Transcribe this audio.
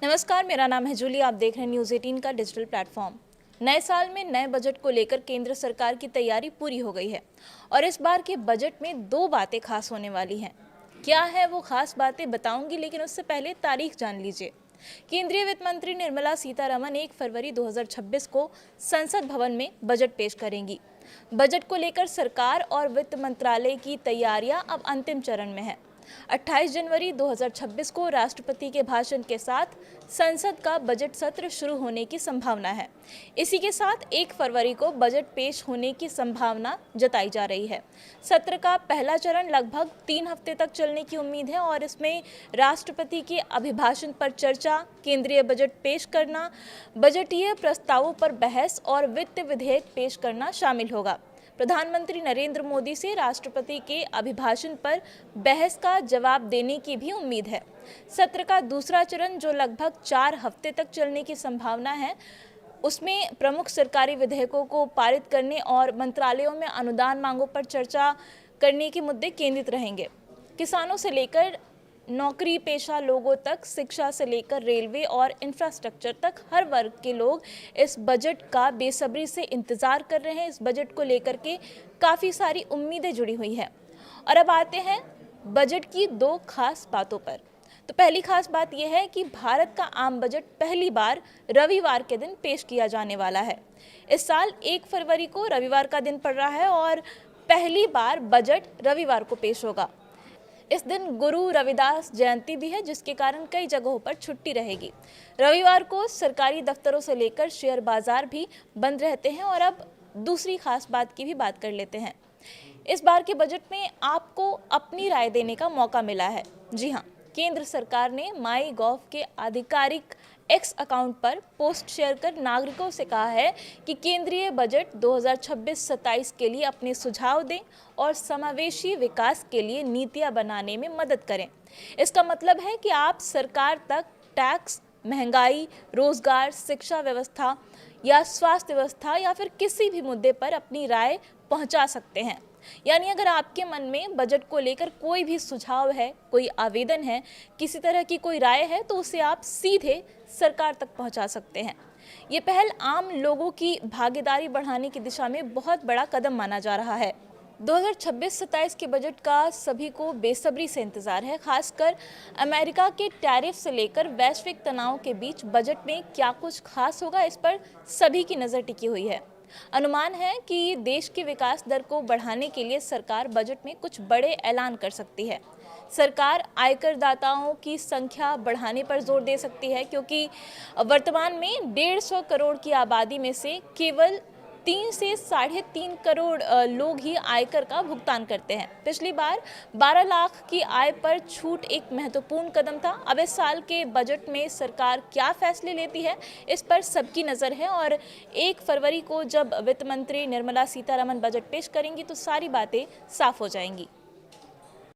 नमस्कार, मेरा नाम है जूली। आप देख रहे हैं न्यूज़ 18 का डिजिटल प्लेटफॉर्म। नए साल में नए बजट को लेकर केंद्र सरकार की तैयारी पूरी हो गई है और इस बार के बजट में दो बातें खास होने वाली हैं। क्या है वो खास बातें बताऊंगी, लेकिन उससे पहले तारीख जान लीजिए। केंद्रीय वित्त मंत्री निर्मला सीतारमण 1 फरवरी 2026 को संसद भवन में बजट पेश करेंगी। बजट को लेकर सरकार और वित्त मंत्रालय की तैयारियां अब अंतिम चरण में है। 28 जनवरी 2026 को राष्ट्रपति के भाषण के साथ संसद का बजट सत्र शुरू होने की संभावना है। इसी के साथ 1 फरवरी को बजट पेश होने की संभावना जताई जा रही है। सत्र का पहला चरण लगभग 3 हफ्ते तक चलने की उम्मीद है और इसमें राष्ट्रपति के अभिभाषण पर चर्चा, केंद्रीय बजट पेश करना, बजटीय प्रस्तावों पर बहस और वित्त विधेयक पेश करना शामिल होगा। प्रधानमंत्री नरेंद्र मोदी से राष्ट्रपति के अभिभाषण पर बहस का जवाब देने की भी उम्मीद है। सत्र का दूसरा चरण, जो लगभग 4 हफ्ते तक चलने की संभावना है, उसमें प्रमुख सरकारी विधेयकों को पारित करने और मंत्रालयों में अनुदान मांगों पर चर्चा करने के मुद्दे केंद्रित रहेंगे। किसानों से लेकर नौकरी पेशा लोगों तक, शिक्षा से लेकर रेलवे और इंफ्रास्ट्रक्चर तक हर वर्ग के लोग इस बजट का बेसब्री से इंतजार कर रहे हैं। इस बजट को लेकर के काफ़ी सारी उम्मीदें जुड़ी हुई हैं। और अब आते हैं बजट की दो खास बातों पर। तो पहली खास बात यह है कि भारत का आम बजट पहली बार रविवार के दिन पेश किया जाने वाला है। इस साल 1 फरवरी को रविवार का दिन पड़ रहा है और पहली बार बजट रविवार को पेश होगा। इस दिन गुरु रविदास जयंती भी है, जिसके कारण कई जगहों पर छुट्टी रहेगी। रविवार को सरकारी दफ्तरों से लेकर शेयर बाजार भी बंद रहते हैं। और अब दूसरी खास बात की भी बात कर लेते हैं। इस बार के बजट में आपको अपनी राय देने का मौका मिला है। जी हाँ, केंद्र सरकार ने माई गॉव के आधिकारिक एक्स अकाउंट पर पोस्ट शेयर कर नागरिकों से कहा है कि केंद्रीय बजट 2026-27 के लिए अपने सुझाव दें और समावेशी विकास के लिए नीतियां बनाने में मदद करें। इसका मतलब है कि आप सरकार तक टैक्स, महंगाई, रोजगार, शिक्षा व्यवस्था या स्वास्थ्य व्यवस्था या फिर किसी भी मुद्दे पर अपनी राय पहुंचा सकते हैं। यानी अगर आपके मन में बजट को लेकर कोई भी सुझाव है, कोई आवेदन है, किसी तरह की कोई राय है, तो उसे आप सीधे सरकार तक पहुंचा सकते हैं। ये पहल आम लोगों की भागीदारी बढ़ाने की दिशा में बहुत बड़ा कदम माना जा रहा है। 2026-27 के बजट का सभी को बेसब्री से इंतजार है। खासकर अमेरिका के टैरिफ से लेकर वैश्विक तनाव के बीच बजट में क्या कुछ खास होगा, इस पर सभी की नज़र टिकी हुई है। अनुमान है कि देश की विकास दर को बढ़ाने के लिए सरकार बजट में कुछ बड़े ऐलान कर सकती है। सरकार आयकर दाताओं की संख्या बढ़ाने पर जोर दे सकती है, क्योंकि वर्तमान में 150 करोड़ की आबादी में से केवल 3 से 3.5 करोड़ लोग ही आयकर का भुगतान करते हैं। पिछली बार 12 लाख की आय पर छूट एक महत्वपूर्ण कदम था। अब इस साल के बजट में सरकार क्या फैसले लेती है, इस पर सबकी नज़र है। और 1 फरवरी को जब वित्त मंत्री निर्मला सीतारमण बजट पेश करेंगी तो सारी बातें साफ हो जाएंगी।